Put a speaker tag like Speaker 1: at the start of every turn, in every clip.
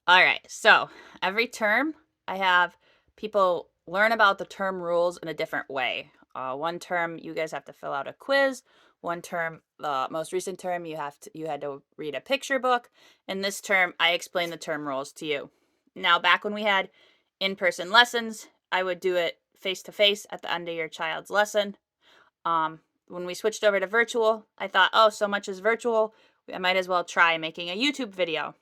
Speaker 1: All right. So every term, I have people learn about the term rules in a different way. One term, you guys have to fill out a quiz. One term, the most recent term, you had to read a picture book. And this term, I explained the term rules to you. Now, back when we had in-person lessons, I would do it face to face at the end of your child's lesson. When we switched over to virtual, I thought, oh, so much is virtual. I might as well try making a YouTube video.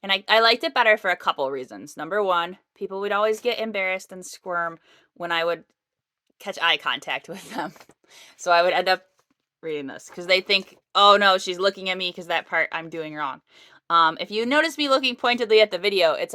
Speaker 1: And I liked it better for a couple reasons. Number one, people would always get embarrassed and squirm when I would catch eye contact with them. So I would end up reading this because they think, oh no, she's looking at me because that part I'm doing wrong. If you notice me looking pointedly at the video, it's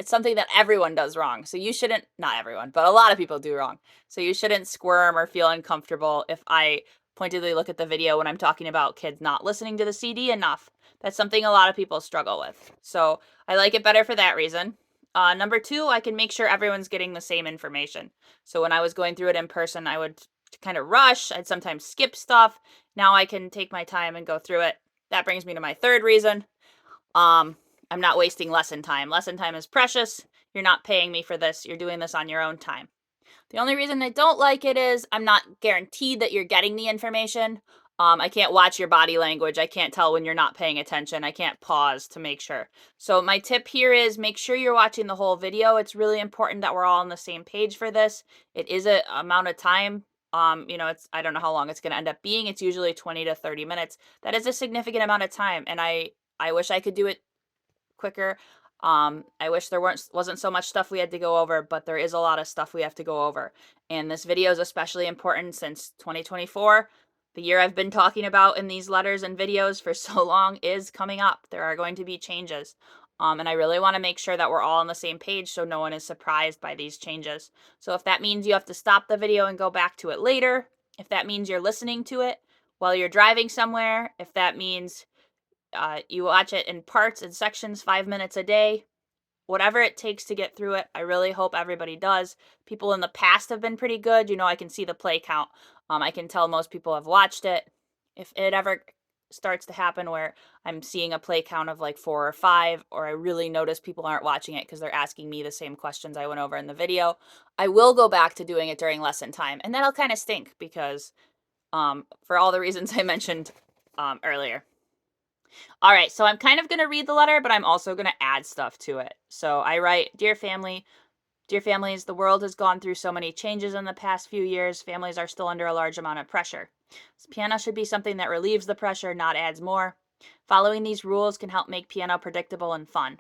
Speaker 1: something that everyone does wrong. So you shouldn't, not everyone, but a lot of people do wrong. So you shouldn't squirm or feel uncomfortable if I pointedly look at the video when I'm talking about kids not listening to the CD enough. That's something a lot of people struggle with. So I like it better for that reason. Number two, I can make sure everyone's getting the same information. So when I was going through it in person, I would kind of rush. I'd sometimes skip stuff. Now I can take my time and go through it. That brings me to my third reason. I'm not wasting lesson time. Lesson time is precious. You're not paying me for this. You're doing this on your own time. The only reason I don't like it is I'm not guaranteed that you're getting the information. I can't watch your body language. I can't tell when you're not paying attention. I can't pause to make sure. So my tip here is make sure you're watching the whole video. It's really important that we're all on the same page for this. It is an amount of time. I don't know how long it's going to end up being. It's usually 20 to 30 minutes. That is a significant amount of time, and I wish I could do it quicker. I wish there wasn't so much stuff we had to go over, but there is a lot of stuff we have to go over. And this video is especially important since 2024, the year I've been talking about in these letters and videos for so long, is coming up. There are going to be changes. And I really want to make sure that we're all on the same page so no one is surprised by these changes. So if that means you have to stop the video and go back to it later, if that means you're listening to it while you're driving somewhere, if that means you watch it in parts and sections, 5 minutes a day, whatever it takes to get through it. I really hope everybody does. People in the past have been pretty good. I can see the play count. I can tell most people have watched it. If it ever starts to happen where I'm seeing a play count of like 4 or 5, or I really notice people aren't watching it because they're asking me the same questions I went over in the video, I will go back to doing it during lesson time. And that'll kind of stink because for all the reasons I mentioned earlier. All right, so I'm kind of going to read the letter, but I'm also going to add stuff to it. So I write, Dear family, dear families, the world has gone through so many changes in the past few years. Families are still under a large amount of pressure. Piano should be something that relieves the pressure, not adds more. Following these rules can help make piano predictable and fun.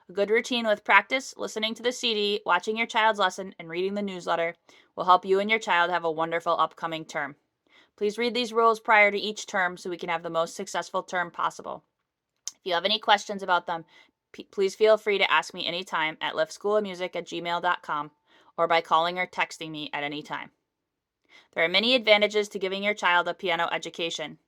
Speaker 1: A good routine with practice, listening to the CD, watching your child's lesson, and reading the newsletter will help you and your child have a wonderful upcoming term. Please read these rules prior to each term so we can have the most successful term possible. If you have any questions about them, please feel free to ask me anytime at liftschoolofmusic@gmail.com or by calling or texting me at any time. There are many advantages to giving your child a piano education.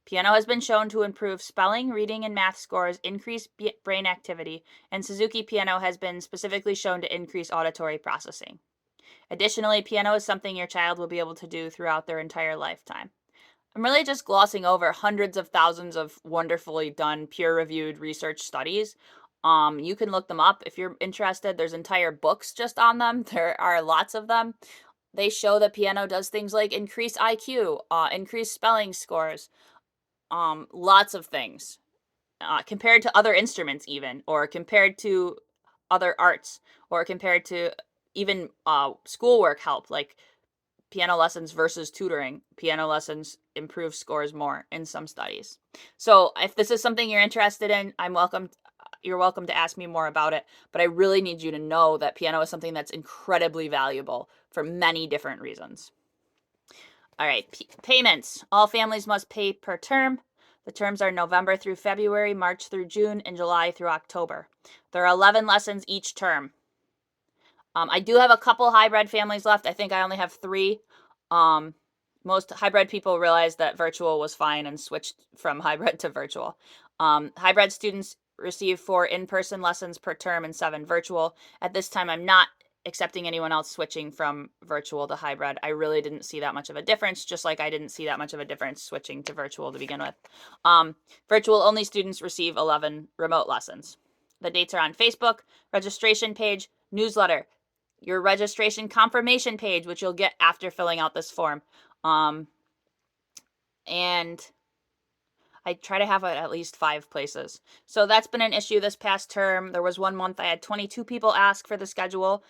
Speaker 1: Piano has been shown to improve spelling, reading, and math scores, increase brain activity, and Suzuki Piano has been specifically shown to increase auditory processing. Additionally, piano is something your child will be able to do throughout their entire lifetime. I'm really just glossing over hundreds of thousands of wonderfully done, peer-reviewed research studies. You can look them up if you're interested. There's entire books just on them. There are lots of them. They show that piano does things like increase IQ, increase spelling scores, lots of things. Compared to other instruments even, or compared to other arts, or compared to even schoolwork help, like piano lessons versus tutoring. Piano lessons improve scores more in some studies. So if this is something you're interested in, you're welcome to ask me more about it, but I really need you to know that piano is something that's incredibly valuable for many different reasons. All right, payments. All families must pay per term. The terms are November through February, March through June, and July through October. There are 11 lessons each term. I do have a couple hybrid families left. I think I only have 3. Most hybrid people realized that virtual was fine and switched from hybrid to virtual. Hybrid students receive 4 in-person lessons per term and 7 virtual. At this time, I'm not accepting anyone else switching from virtual to hybrid. I really didn't see that much of a difference, just like I didn't see that much of a difference switching to virtual to begin with. Virtual only students receive 11 remote lessons. The dates are on Facebook, registration page, newsletter, your registration confirmation page, which you'll get after filling out this form. And I try to have it at least 5 places. So that's been an issue this past term. There was one month I had 22 people ask for the schedule,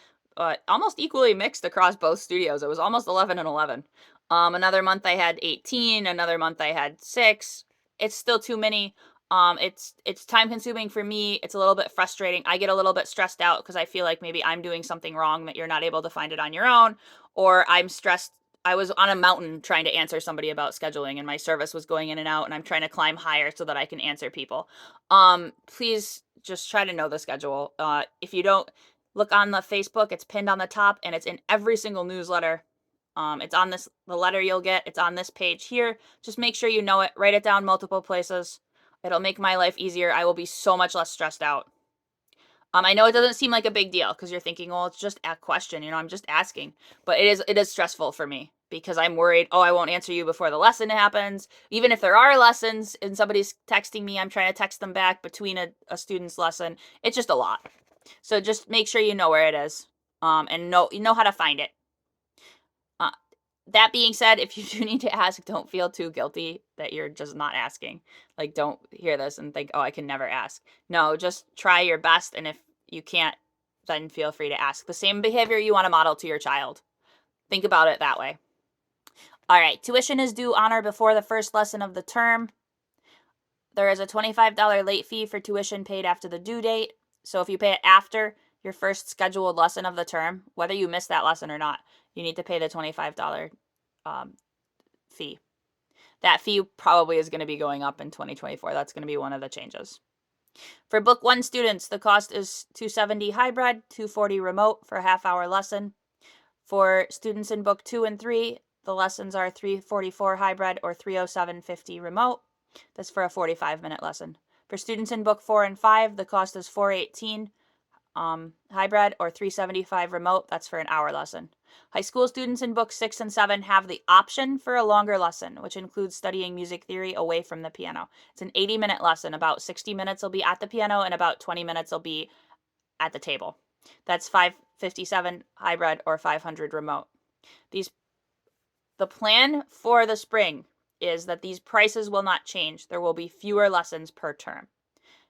Speaker 1: almost equally mixed across both studios. It was almost 11 and 11. Another month I had 18. Another month I had 6. It's still too many. It's time consuming for me. It's a little bit frustrating. I get a little bit stressed out because I feel like maybe I'm doing something wrong that you're not able to find it on your own, or I'm stressed. I was on a mountain trying to answer somebody about scheduling, and my service was going in and out, and I'm trying to climb higher so that I can answer people. Please just try to know the schedule. If you don't, look on the Facebook, it's pinned on the top, and it's in every single newsletter. It's on the letter you'll get. It's on this page here. Just make sure you know it. Write it down multiple places. It'll make my life easier. I will be so much less stressed out. I know it doesn't seem like a big deal because you're thinking, well, it's just a question, I'm just asking. But it is stressful for me because I'm worried, I won't answer you before the lesson happens. Even if there are lessons and somebody's texting me, I'm trying to text them back between a student's lesson. It's just a lot. So just make sure you know where it is, and you know how to find it. That being said, if you do need to ask, don't feel too guilty that you're just not asking. Like, don't hear this and think, I can never ask. No, just try your best, and if you can't, then feel free to ask. The same behavior you want to model to your child. Think about it that way. All right, tuition is due on or before the first lesson of the term. There is a $25 late fee for tuition paid after the due date. So if you pay it after your first scheduled lesson of the term, whether you miss that lesson or not, you need to pay the $25 fee. That fee probably is going to be going up in 2024. That's going to be one of the changes. For Book 1 students, the cost is $270 hybrid, $240 remote for a half-hour lesson. For students in Book 2 and 3, the lessons are $344 hybrid or $307.50 remote. That's for a 45-minute lesson. For students in Book 4 and 5, the cost is $418 hybrid or $375 remote. That's for an hour lesson. High school students in Books 6 and 7 have the option for a longer lesson, which includes studying music theory away from the piano. It's an 80-minute lesson. About 60 minutes will be at the piano and about 20 minutes will be at the table. That's $557 hybrid or $500 remote. The plan for the spring is that these prices will not change. There will be fewer lessons per term.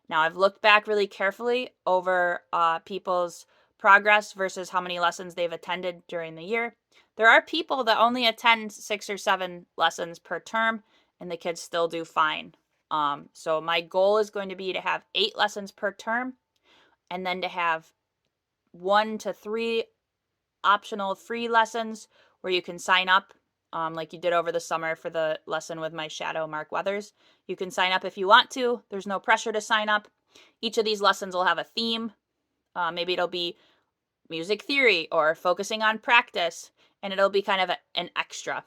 Speaker 1: Now, I've looked back really carefully over people's progress versus how many lessons they've attended during the year. There are people that only attend 6 or 7 lessons per term, and the kids still do fine. So my goal is going to be to have 8 lessons per term, and then to have 1 to 3 optional free lessons where you can sign up, like you did over the summer for the lesson with my shadow, Mark Weathers. You can sign up if you want to. There's no pressure to sign up. Each of these lessons will have a theme. Maybe it'll be music theory or focusing on practice, and it'll be kind of an extra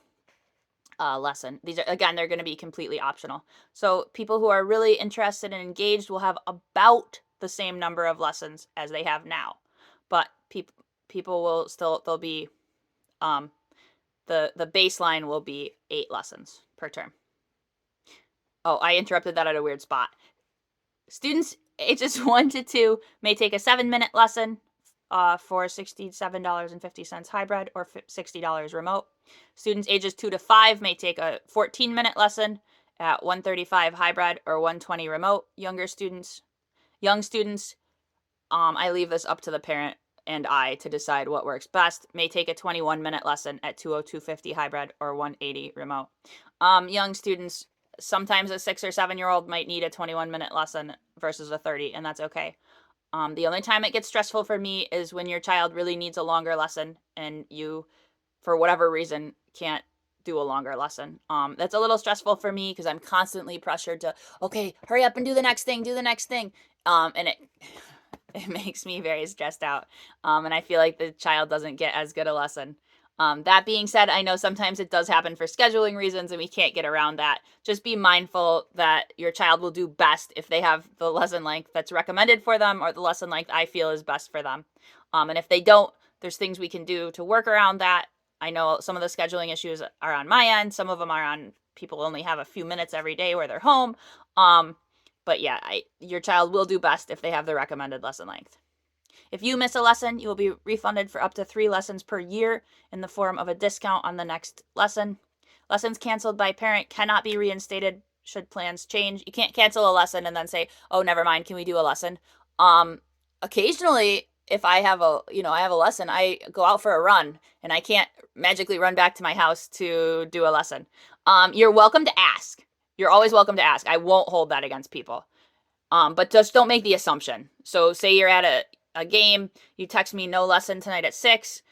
Speaker 1: lesson. These are, again, they're going to be completely optional. So people who are really interested and engaged will have about the same number of lessons as they have now. But people will still, they'll be, the baseline will be 8 lessons per term. Oh, I interrupted that at a weird spot. Students ages 1 to 2 may take a 7-minute lesson for $67.50 hybrid or $60 remote. Students ages 2 to 5 may take a 14-minute lesson at $135 hybrid or $120 remote. Young students, I leave this up to the parent and I to decide what works best, may take a 21-minute lesson at $202.50 hybrid or $180 remote. Young students, sometimes a 6 or 7-year-old might need a 21-minute lesson versus a 30, and that's okay. The only time it gets stressful for me is when your child really needs a longer lesson and you, for whatever reason, can't do a longer lesson. That's a little stressful for me because I'm constantly pressured to, okay, hurry up and do the next thing. And it makes me very stressed out. And I feel like the child doesn't get as good a lesson. That being said, I know sometimes it does happen for scheduling reasons and we can't get around that. Just be mindful that your child will do best if they have the lesson length that's recommended for them or the lesson length I feel is best for them. And if they don't, there's things we can do to work around that. I know some of the scheduling issues are on my end. Some of them are on people only have a few minutes every day where they're home. But yeah, your child will do best if they have the recommended lesson length. If you miss a lesson, you will be refunded for up to 3 lessons per year in the form of a discount on the next lesson. Lessons canceled by parent cannot be reinstated should plans change. You can't cancel a lesson and then say, "Oh, never mind, can we do a lesson?" Occasionally, if I have a lesson, I go out for a run and I can't magically run back to my house to do a lesson. You're welcome to ask. You're always welcome to ask. I won't hold that against people. But just don't make the assumption. So say you're at a game, you text me no lesson tonight at 6.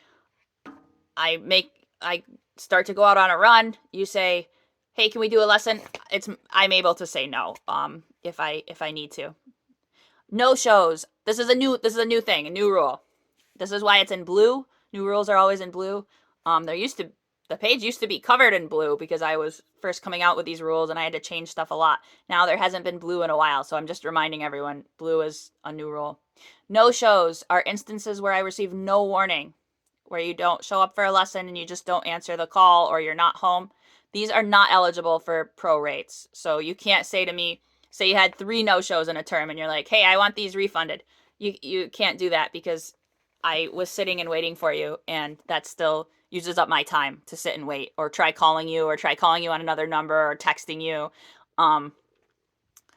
Speaker 1: I start to go out on a run. You say, "Hey, can we do a lesson?" I'm able to say no. If I need to. No shows. This is a new thing, a new rule. This is why it's in blue. New rules are always in blue. The page used to be covered in blue because I was first coming out with these rules and I had to change stuff a lot. Now there hasn't been blue in a while, so I'm just reminding everyone blue is a new rule. No shows are instances where I receive no warning, where you don't show up for a lesson and you just don't answer the call or you're not home. These are not eligible for prorates. So you can't say to me, say you had 3 no-shows in a term and you're like, "Hey, I want these refunded." You can't do that because I was sitting and waiting for you, and that still uses up my time to sit and wait or try calling you on another number or texting you.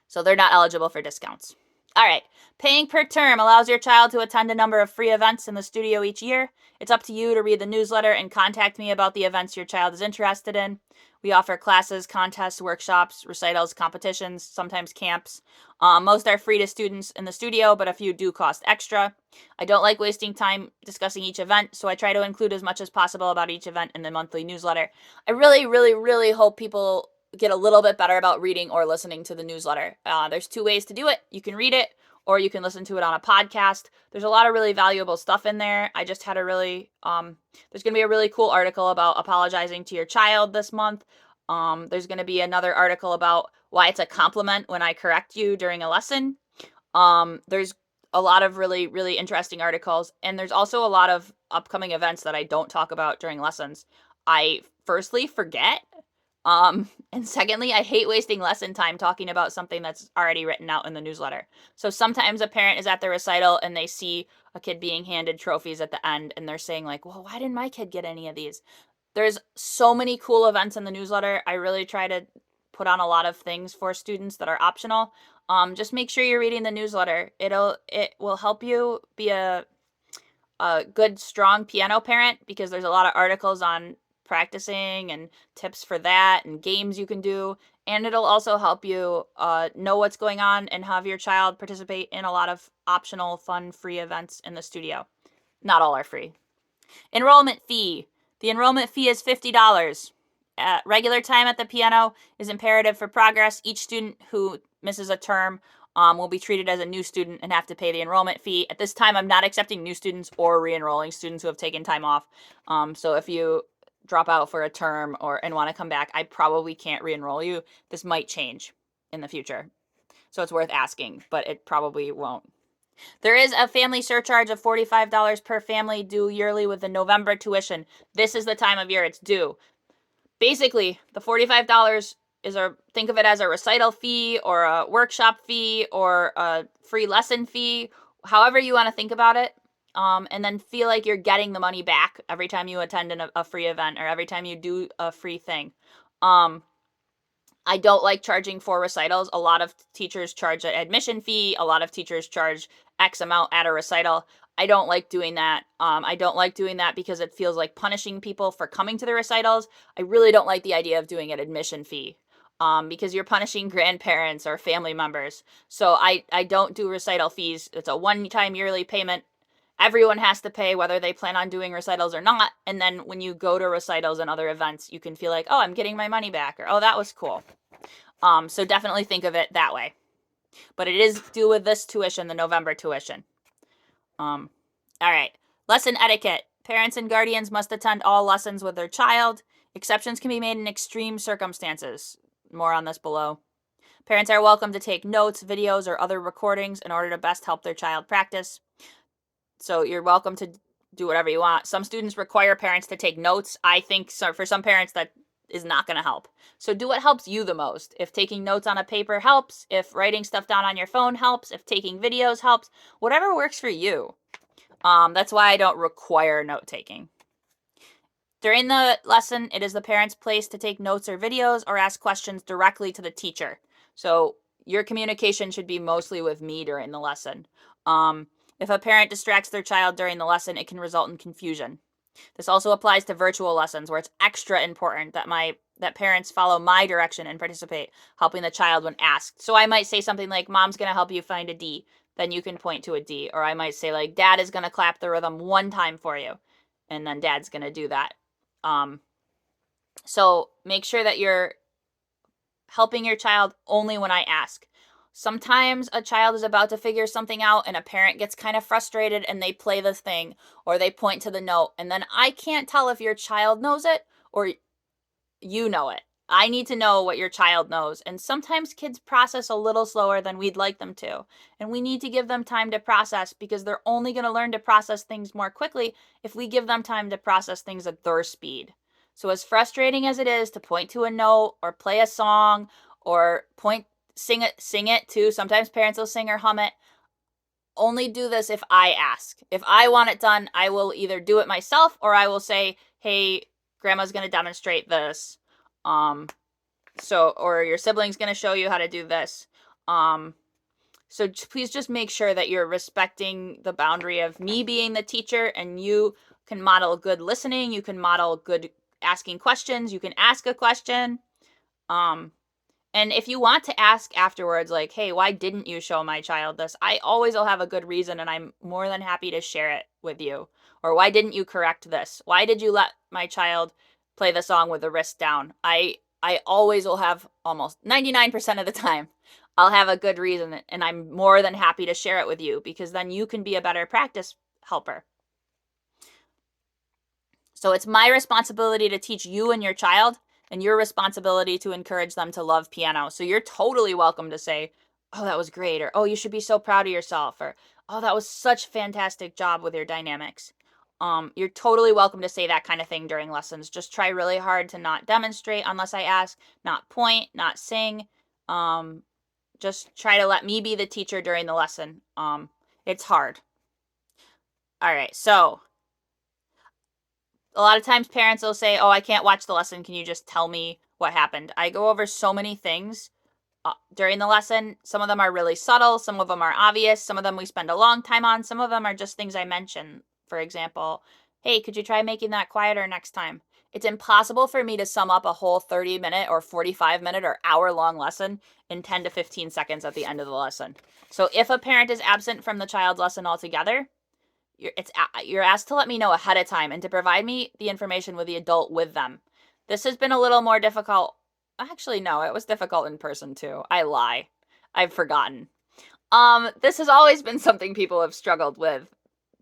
Speaker 1: So they're not eligible for discounts. All right. Paying per term allows your child to attend a number of free events in the studio each year. It's up to you to read the newsletter and contact me about the events your child is interested in. We offer classes, contests, workshops, recitals, competitions, sometimes camps. Most are free to students in the studio, but a few do cost extra. I don't like wasting time discussing each event, so I try to include as much as possible about each event in the monthly newsletter. I really, really, really hope people get a little bit better about reading or listening to the newsletter. There's 2 ways to do it. You can read it or you can listen to it on a podcast. There's a lot of really valuable stuff in there. I just had a really, there's going to be a really cool article about apologizing to your child this month. There's going to be another article about why it's a compliment when I correct you during a lesson. There's a lot of really, really interesting articles. And there's also a lot of upcoming events that I don't talk about during lessons. I firstly forget. And secondly, I hate wasting lesson time talking about something that's already written out in the newsletter. So sometimes a parent is at the recital and they see a kid being handed trophies at the end and they're saying like, "Well, why didn't my kid get any of these?" There's so many cool events in the newsletter. I really try to put on a lot of things for students that are optional. Just make sure you're reading the newsletter. It will help you be a good, strong piano parent because there's a lot of articles on practicing and tips for that and games you can do. And it'll also help you know what's going on and have your child participate in a lot of optional, fun, free events in the studio. Not all are free. Enrollment fee. The enrollment fee is $50. Regular time at the piano is imperative for progress. Each student who misses a term will be treated as a new student and have to pay the enrollment fee. At this time, I'm not accepting new students or re-enrolling students who have taken time off. So if you drop out for a term and want to come back, I probably can't re-enroll you. This might change in the future. So it's worth asking, but it probably won't. There is a family surcharge of $45 per family due yearly with the November tuition. This is the time of year it's due. Basically, the $45 think of it as a recital fee or a workshop fee or a free lesson fee, however you want to think about it. And then feel like you're getting the money back every time you attend a free event or every time you do a free thing. I don't like charging for recitals. A lot of teachers charge an admission fee. A lot of teachers charge X amount at a recital. I don't like doing that. I don't like doing that because it feels like punishing people for coming to the recitals. I really don't like the idea of doing an admission fee because you're punishing grandparents or family members. So I don't do recital fees. It's a one-time yearly payment. Everyone has to pay whether they plan on doing recitals or not. And then when you go to recitals and other events, you can feel like, "Oh, I'm getting my money back," or "Oh, that was cool." So definitely think of it that way. But it is due with this tuition, the November tuition. All right. Lesson etiquette. Parents and guardians must attend all lessons with their child. Exceptions can be made in extreme circumstances. More on this below. Parents are welcome to take notes, videos, or other recordings in order to best help their child practice. So you're welcome to do whatever you want. Some students require parents to take notes. I think so, for some parents that is not going to help. So do what helps you the most. If taking notes on a paper helps, if writing stuff down on your phone helps, if taking videos helps, whatever works for you. That's why I don't require note taking. During the lesson, it is the parent's place to take notes or videos or ask questions directly to the teacher. So your communication should be mostly with me during the lesson. If a parent distracts their child during the lesson, it can result in confusion. This also applies to virtual lessons where it's extra important that parents follow my direction and participate, helping the child when asked. So I might say something like, Mom's going to help you find a D. Then you can point to a D. Or I might say like, Dad is going to clap the rhythm one time for you. And then Dad's going to do that. So make sure that you're helping your child only when I ask. Sometimes a child is about to figure something out and a parent gets kind of frustrated and they play the thing or they point to the note, and then I can't tell if your child knows it or you know it. I need to know what your child knows. And sometimes kids process a little slower than we'd like them to. And we need to give them time to process because they're only going to learn to process things more quickly if we give them time to process things at their speed. So as frustrating as it is to point to a note or play a song or sing it too. Sometimes parents will sing or hum it. Only do this if I ask. If I want it done, I will either do it myself or I will say, hey, grandma's going to demonstrate this. Or your sibling's going to show you how to do this. So please just make sure that you're respecting the boundary of me being the teacher, and you can model good listening. You can model good asking questions. You can ask a question. And if you want to ask afterwards, like, hey, why didn't you show my child this? I always will have a good reason, and I'm more than happy to share it with you. Or why didn't you correct this? Why did you let my child play the song with the wrist down? I always will have, almost 99% of the time, I'll have a good reason, and I'm more than happy to share it with you because then you can be a better practice helper. So it's my responsibility to teach you and your child, and your responsibility to encourage them to love piano. So you're totally welcome to say, oh, that was great, or oh, you should be so proud of yourself, or oh, that was such a fantastic job with your dynamics. You're totally welcome to say that kind of thing during lessons. Just try really hard to not demonstrate unless I ask, not point, not sing. Just try to let me be the teacher during the lesson. It's hard. All right, so a lot of times parents will say, oh, I can't watch the lesson. Can you just tell me what happened? I go over so many things during the lesson. Some of them are really subtle. Some of them are obvious. Some of them we spend a long time on. Some of them are just things I mention. For example, hey, could you try making that quieter next time? It's impossible for me to sum up a whole 30-minute or 45-minute or hour-long lesson in 10 to 15 seconds at the end of the lesson. So if a parent is absent from the child's lesson altogether, you're asked to let me know ahead of time and to provide me the information with the adult with them. This has been a little more difficult. Actually, no, it was difficult in person too. I lie. I've forgotten. This has always been something people have struggled with.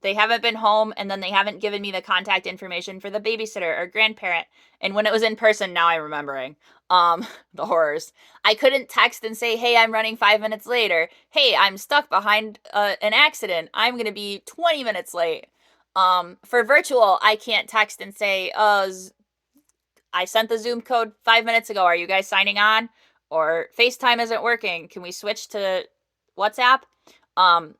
Speaker 1: They haven't been home, and then they haven't given me the contact information for the babysitter or grandparent. And when it was in person, now I'm remembering. The horrors. I couldn't text and say, hey, I'm running 5 minutes later. Hey, I'm stuck behind an accident. I'm going to be 20 minutes late. For virtual, I can't text and say, I sent the Zoom code 5 minutes ago. Are you guys signing on? Or FaceTime isn't working. Can we switch to WhatsApp?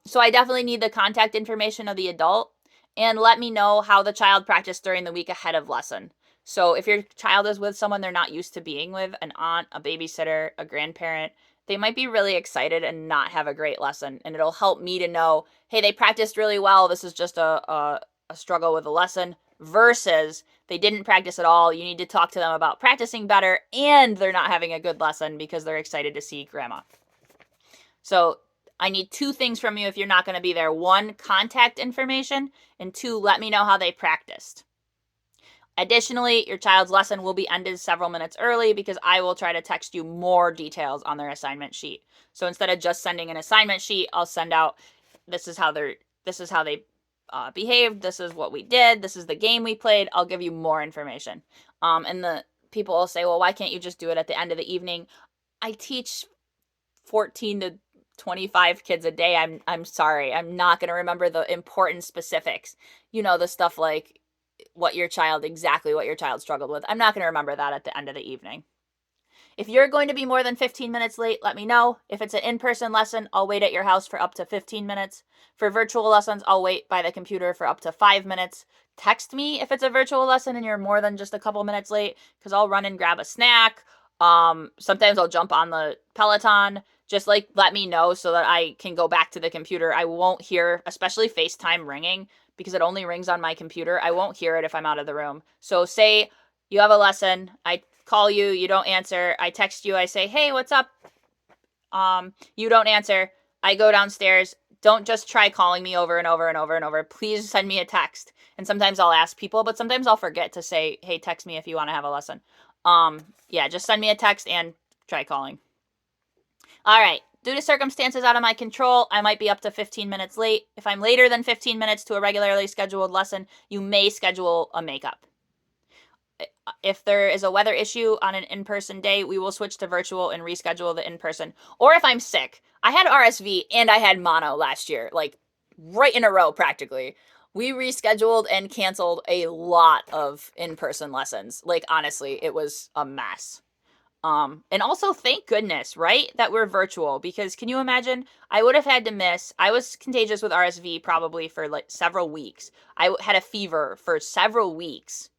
Speaker 1: So I definitely need the contact information of the adult, and let me know how the child practiced during the week ahead of lesson. So if your child is with someone they're not used to being with, an aunt, a babysitter, a grandparent, they might be really excited and not have a great lesson. And it'll help me to know, hey, they practiced really well. This is just a struggle with a lesson, versus they didn't practice at all. You need to talk to them about practicing better, and they're not having a good lesson because they're excited to see grandma. So I need 2 things from you if you're not going to be there. 1, contact information, and 2, let me know how they practiced. Additionally, your child's lesson will be ended several minutes early because I will try to text you more details on their assignment sheet. So instead of just sending an assignment sheet, I'll send out, this is how they behaved, this is what we did, this is the game we played. I'll give you more information. And the people will say, well, why can't you just do it at the end of the evening? I teach 14 to 25 kids a day. I'm sorry. I'm not going to remember the important specifics. You know, the stuff like exactly what your child struggled with. I'm not going to remember that at the end of the evening. If you're going to be more than 15 minutes late, let me know. If it's an in-person lesson, I'll wait at your house for up to 15 minutes. For virtual lessons, I'll wait by the computer for up to 5 minutes. Text me if it's a virtual lesson and you're more than just a couple minutes late, because I'll run and grab a snack. Sometimes I'll jump on the Peloton. Just like let me know so that I can go back to the computer. I won't hear, especially FaceTime ringing, because it only rings on my computer. I won't hear it if I'm out of the room. So say you have a lesson, I call you, you don't answer, I text you, I say, hey, what's up? You don't answer, I go downstairs. Don't just try calling me over and over and over and over. Please send me a text. And sometimes I'll ask people, but sometimes I'll forget to say, hey, text me if you want to have a lesson. Yeah, just send me a text and try calling. All right. Due to circumstances out of my control, I might be up to 15 minutes late. If I'm later than 15 minutes to a regularly scheduled lesson, you may schedule a makeup. If there is a weather issue on an in-person day, we will switch to virtual and reschedule the in-person. Or if I'm sick, I had RSV and I had mono last year, like right in a row practically. We rescheduled and canceled a lot of in-person lessons. Like honestly, it was a mess. And also thank goodness, right, that we're virtual, because can you imagine? I would have had to miss, I was contagious with RSV probably for like several weeks. I had a fever for several weeks.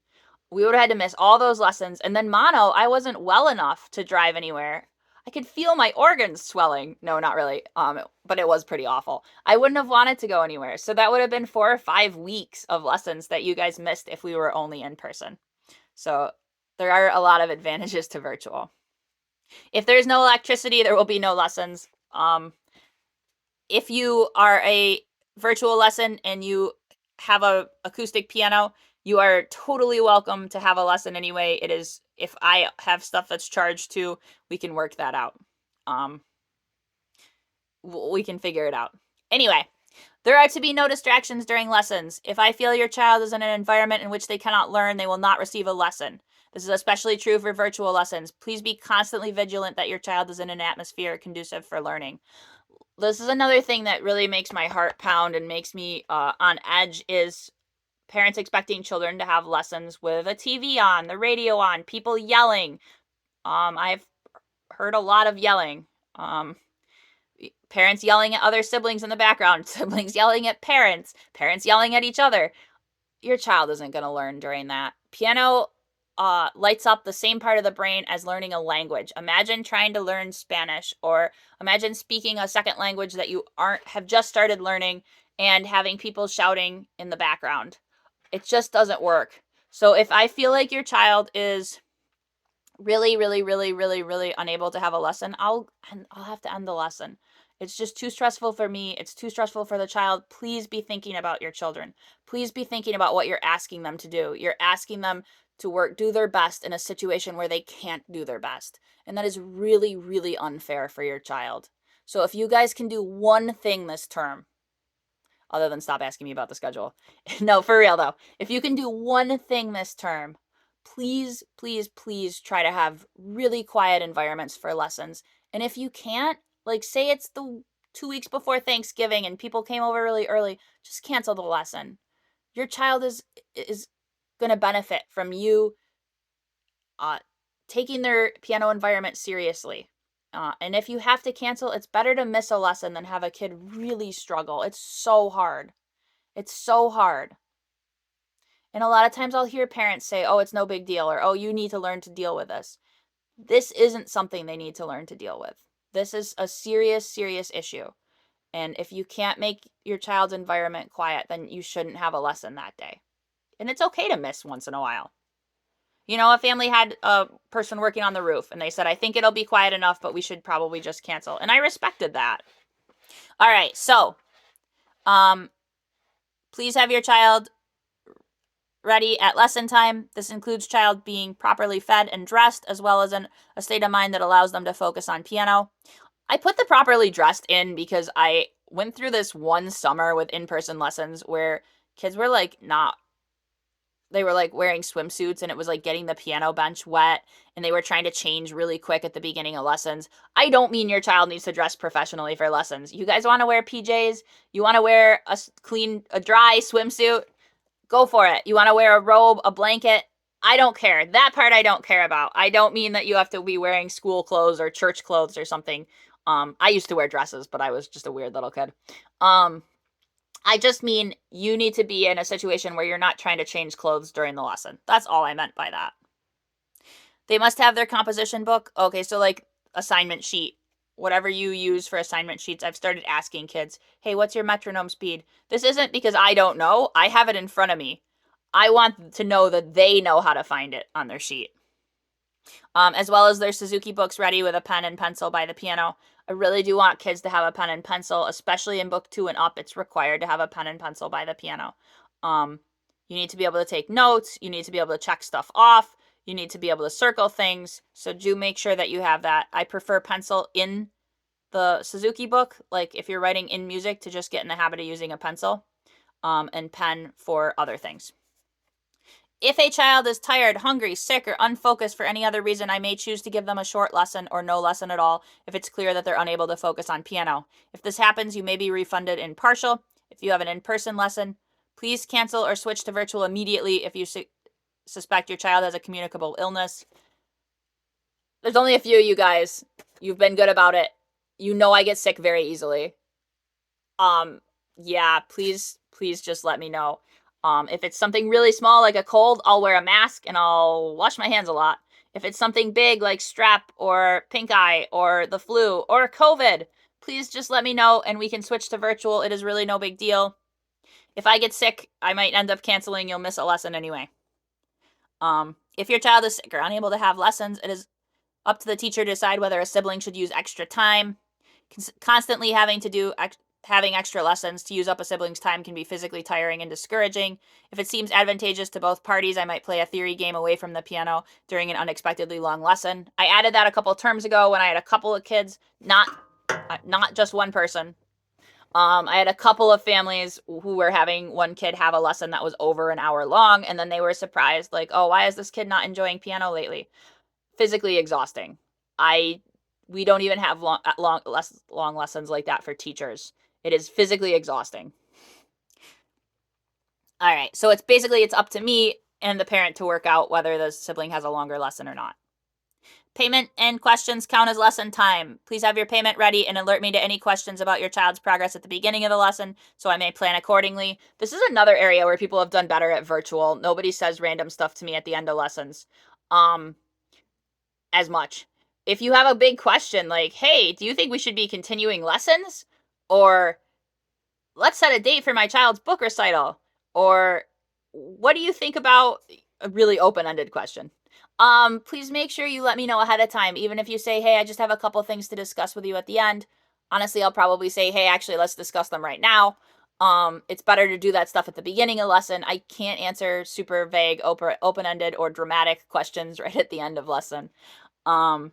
Speaker 1: We would have had to miss all those lessons. And then mono, I wasn't well enough to drive anywhere. I could feel my organs swelling. No, not really. But it was pretty awful. I wouldn't have wanted to go anywhere. So that would have been 4 or 5 weeks of lessons that you guys missed if we were only in person. So there are a lot of advantages to virtual. If there's no electricity, there will be no lessons. If you are a virtual lesson and you have a acoustic piano, you are totally welcome to have a lesson anyway. It is, if I have stuff that's charged too, we can work that out. We can figure it out. Anyway, there are to be no distractions during lessons. If I feel your child is in an environment in which they cannot learn, they will not receive a lesson. This is especially true for virtual lessons. Please be constantly vigilant that your child is in an atmosphere conducive for learning. This is another thing that really makes my heart pound and makes me on edge is parents expecting children to have lessons with a TV on, the radio on, people yelling. I've heard a lot of yelling. Parents yelling at other siblings in the background, siblings yelling at parents yelling at each other. Your child isn't going to learn during that. Piano lights up the same part of the brain as learning a language. Imagine trying to learn Spanish, or imagine speaking a second language that you have just started learning and having people shouting in the background. It just doesn't work. So if I feel like your child is really, really, really, really, really unable to have a lesson, I'll have to end the lesson. It's just too stressful for me. It's too stressful for the child. Please be thinking about your children. Please be thinking about what you're asking them to do. You're asking them to do their best in a situation where they can't do their best. And that is really, really unfair for your child. So if you guys can do one thing this term, other than stop asking me about the schedule. No, for real though. If you can do one thing this term, please, please, please try to have really quiet environments for lessons. And if you can't, like say it's the 2 weeks before Thanksgiving and people came over really early, just cancel the lesson. Your child is going to benefit from you taking their piano environment seriously. And if you have to cancel, it's better to miss a lesson than have a kid really struggle. It's so hard. It's so hard. And a lot of times I'll hear parents say, oh, it's no big deal, or, oh, you need to learn to deal with this. This isn't something they need to learn to deal with. This is a serious, serious issue. And if you can't make your child's environment quiet, then you shouldn't have a lesson that day. And it's okay to miss once in a while. You know, a family had a person working on the roof, and they said, I think it'll be quiet enough, but we should probably just cancel. And I respected that. All right, so please have your child ready at lesson time. This includes child being properly fed and dressed, as well as in a state of mind that allows them to focus on piano. I put the properly dressed in because I went through this one summer with in-person lessons where kids were they were like wearing swimsuits, and it was like getting the piano bench wet, and they were trying to change really quick at the beginning of lessons. I don't mean your child needs to dress professionally for lessons. You guys want to wear PJs? You want to wear a dry swimsuit? Go for it. You want to wear a robe, a blanket? I don't care. That part I don't care about. I don't mean that you have to be wearing school clothes or church clothes or something. I used to wear dresses, but I was just a weird little kid. I just mean you need to be in a situation where you're not trying to change clothes during the lesson. That's all I meant by that. They must have their composition book. Okay, so like assignment sheet, whatever you use for assignment sheets, I've started asking kids, hey, what's your metronome speed? This isn't because I don't know. I have it in front of me. I want to know that they know how to find it on their sheet. As well as their Suzuki books ready with a pen and pencil by the piano. I really do want kids to have a pen and pencil, especially in book 2 and up. It's required to have a pen and pencil by the piano. You need to be able to take notes. You need to be able to check stuff off. You need to be able to circle things. So do make sure that you have that. I prefer pencil in the Suzuki book. Like if you're writing in music, to just get in the habit of using a pencil, and pen for other things. If a child is tired, hungry, sick, or unfocused for any other reason, I may choose to give them a short lesson or no lesson at all if it's clear that they're unable to focus on piano. If this happens, you may be refunded in partial. If you have an in-person lesson, please cancel or switch to virtual immediately if you suspect your child has a communicable illness. There's only a few of you guys. You've been good about it. You know I get sick very easily. Yeah, please just let me know. If it's something really small like a cold, I'll wear a mask and I'll wash my hands a lot. If it's something big like strep or pink eye or the flu or COVID, please just let me know and we can switch to virtual. It is really no big deal. If I get sick, I might end up canceling. You'll miss a lesson anyway. If your child is sick or unable to have lessons, it is up to the teacher to decide whether a sibling should use extra time. Constantly having extra lessons to use up a sibling's time can be physically tiring and discouraging. If it seems advantageous to both parties, I might play a theory game away from the piano during an unexpectedly long lesson. I added that a couple terms ago when I had a couple of kids, not just one person. I had a couple of families who were having one kid have a lesson that was over an hour long, and then they were surprised, like, oh, why is this kid not enjoying piano lately? Physically exhausting. We don't even have long lessons like that for teachers. It is physically exhausting. All right, so it's up to me and the parent to work out whether the sibling has a longer lesson or not. Payment and questions count as lesson time. Please have your payment ready and alert me to any questions about your child's progress at the beginning of the lesson so I may plan accordingly. This is another area where people have done better at virtual. Nobody says random stuff to me at the end of lessons as much. If you have a big question like, hey, do you think we should be continuing lessons? Or let's set a date for my child's book recital. Or what do you think about a really open-ended question? Please make sure you let me know ahead of time. Even if you say, hey, I just have a couple things to discuss with you at the end. Honestly, I'll probably say, hey, actually, let's discuss them right now. It's better to do that stuff at the beginning of the lesson. I can't answer super vague, open-ended, or dramatic questions right at the end of lesson. And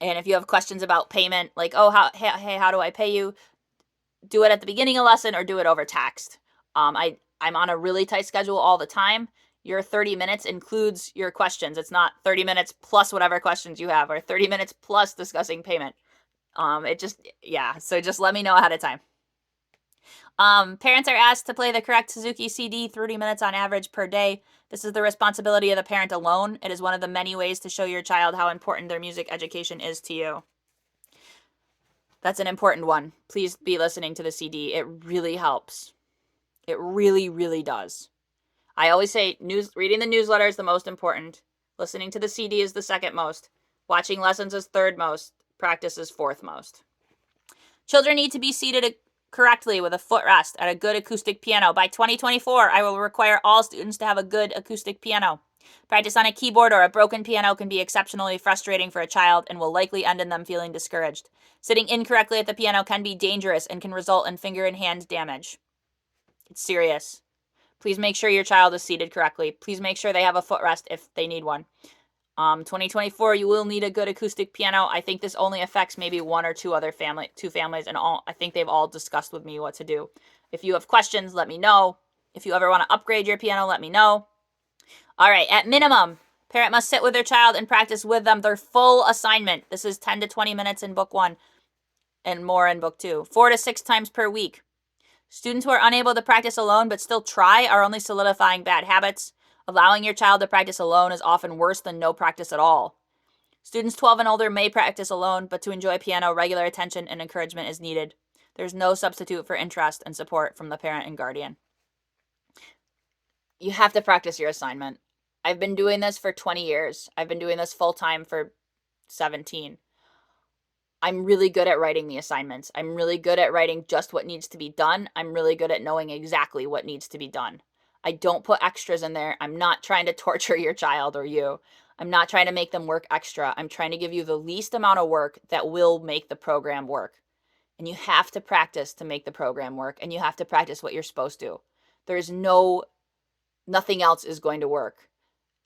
Speaker 1: if you have questions about payment, like, oh, how do I pay you? Do it at the beginning of lesson or do it over text. I'm on a really tight schedule all the time. Your 30 minutes includes your questions. It's not 30 minutes plus whatever questions you have, or 30 minutes plus discussing payment. So just let me know ahead of time. Parents are asked to play the correct Suzuki CD 30 minutes on average per day. This is the responsibility of the parent alone. It is one of the many ways to show your child how important their music education is to you. That's an important one. Please be listening to the CD. It really helps. It really, really does. I always say reading the newsletter is the most important. Listening to the CD is the second most. Watching lessons is third most. Practice is fourth most. Children need to be seated correctly with a footrest at a good acoustic piano. By 2024, I will require all students to have a good acoustic piano. Practice on a keyboard or a broken piano can be exceptionally frustrating for a child and will likely end in them feeling discouraged. Sitting incorrectly at the piano can be dangerous and can result in finger and hand damage. It's serious. Please make sure your child is seated correctly. Please make sure they have a footrest if they need one. 2024, you will need a good acoustic piano. I think this only affects maybe one or two families, and I think they've all discussed with me what to do. If you have questions, let me know. If you ever want to upgrade your piano, let me know. All right, at minimum, parent must sit with their child and practice with them their full assignment. This is 10 to 20 minutes in book 1 and more in book 2. 4 to 6 times per week. Students who are unable to practice alone but still try are only solidifying bad habits. Allowing your child to practice alone is often worse than no practice at all. Students 12 and older may practice alone, but to enjoy piano, regular attention and encouragement is needed. There's no substitute for interest and support from the parent and guardian. You have to practice your assignment. I've been doing this for 20 years. I've been doing this full time for 17. I'm really good at writing the assignments. I'm really good at writing just what needs to be done. I'm really good at knowing exactly what needs to be done. I don't put extras in there. I'm not trying to torture your child or you. I'm not trying to make them work extra. I'm trying to give you the least amount of work that will make the program work. And you have to practice to make the program work, and you have to practice what you're supposed to. There's nothing else is going to work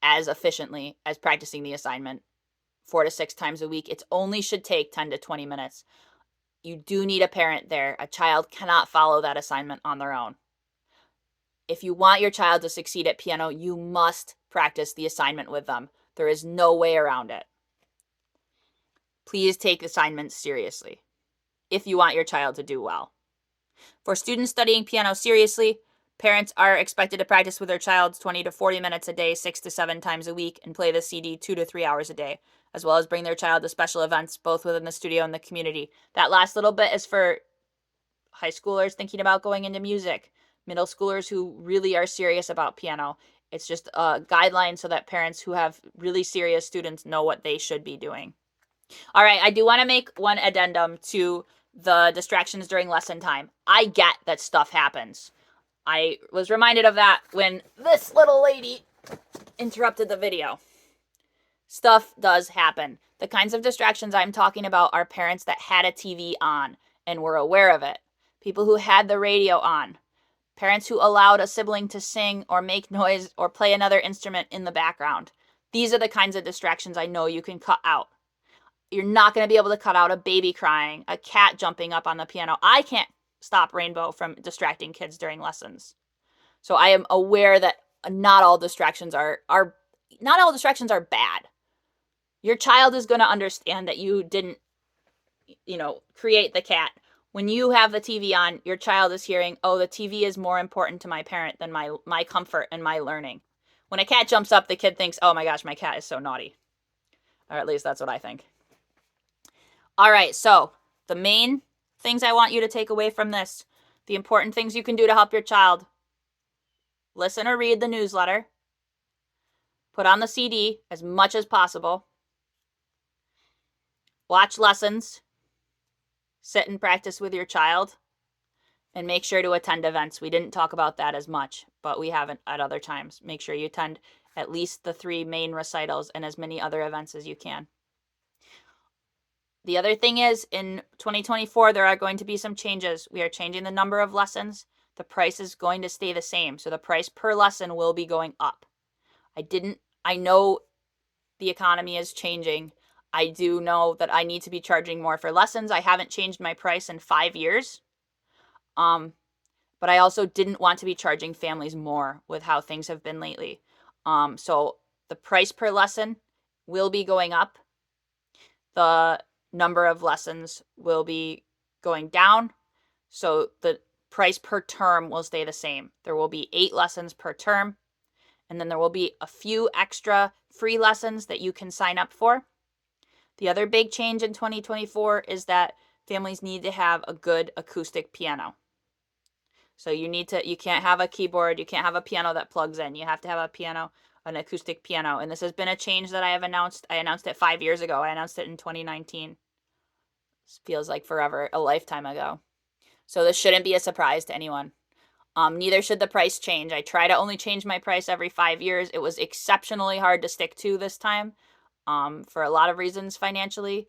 Speaker 1: as efficiently as practicing the assignment 4 to 6 times a week. It only should take 10 to 20 minutes. You do need a parent there. A child cannot follow that assignment on their own. If you want your child to succeed at piano, you must practice the assignment with them. There is no way around it. Please take assignments seriously if you want your child to do well. For students studying piano seriously, parents are expected to practice with their child 20 to 40 minutes a day, 6 to 7 times a week, and play the CD 2 to 3 hours a day, as well as bring their child to special events, both within the studio and the community. That last little bit is for high schoolers thinking about going into music, middle schoolers who really are serious about piano. It's just a guideline so that parents who have really serious students know what they should be doing. All right, I do want to make one addendum to the distractions during lesson time. I get that stuff happens. I was reminded of that when this little lady interrupted the video. Stuff does happen. The kinds of distractions I'm talking about are parents that had a TV on and were aware of it. People who had the radio on. Parents who allowed a sibling to sing or make noise or play another instrument in the background. These are the kinds of distractions I know you can cut out. You're not going to be able to cut out a baby crying, a cat jumping up on the piano. I can't stop Rainbow from distracting kids during lessons. So I am aware that not all distractions are bad. Your child is going to understand that you didn't, create the cat. When you have the TV on, your child is hearing, oh, the TV is more important to my parent than my comfort and my learning. When a cat jumps up, the kid thinks, oh my gosh, my cat is so naughty. Or at least that's what I think. All right, so the main things I want you to take away from this, the important things you can do to help your child. Listen or read the newsletter. Put on the CD as much as possible. Watch lessons. Sit and practice with your child. And make sure to attend events. We didn't talk about that as much, but we haven't at other times. Make sure you attend at least the 3 main recitals and as many other events as you can. The other thing is, in 2024, there are going to be some changes. We are changing the number of lessons. The price is going to stay the same. So the price per lesson will be going up. I know the economy is changing. I do know that I need to be charging more for lessons. I haven't changed my price in 5 years. But I also didn't want to be charging families more with how things have been lately. So the price per lesson will be going up. The number of lessons will be going down. So the price per term will stay the same. There will be 8 lessons per term. And then there will be a few extra free lessons that you can sign up for. The other big change in 2024 is that families need to have a good acoustic piano. So you can't have a keyboard, you can't have a piano that plugs in. You have to have an acoustic piano. And this has been a change that I have announced. I announced it 5 years ago. I announced it in 2019. This feels like forever, a lifetime ago. So this shouldn't be a surprise to anyone. Neither should the price change. I try to only change my price every 5 years. It was exceptionally hard to stick to this time for a lot of reasons financially.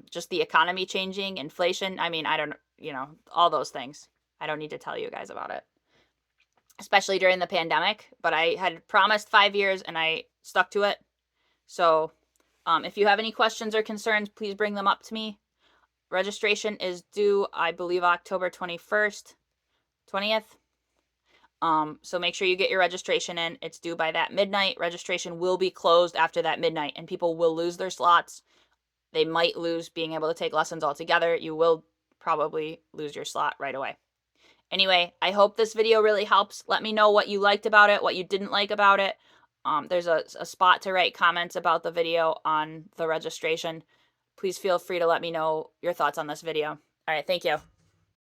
Speaker 1: Just the economy changing, inflation. I mean, all those things. I don't need to tell you guys about it, especially during the pandemic. But I had promised 5 years and I stuck to it. So if you have any questions or concerns, please bring them up to me. Registration is due, I believe, October 20th. So make sure you get your registration in. It's due by that midnight. Registration will be closed after that midnight, and people will lose their slots. They might lose being able to take lessons altogether. You will probably lose your slot right away. Anyway, I hope this video really helps. Let me know what you liked about it, what you didn't like about it. There's a spot to write comments about the video on the registration. Please feel free to let me know your thoughts on this video. All right, thank you.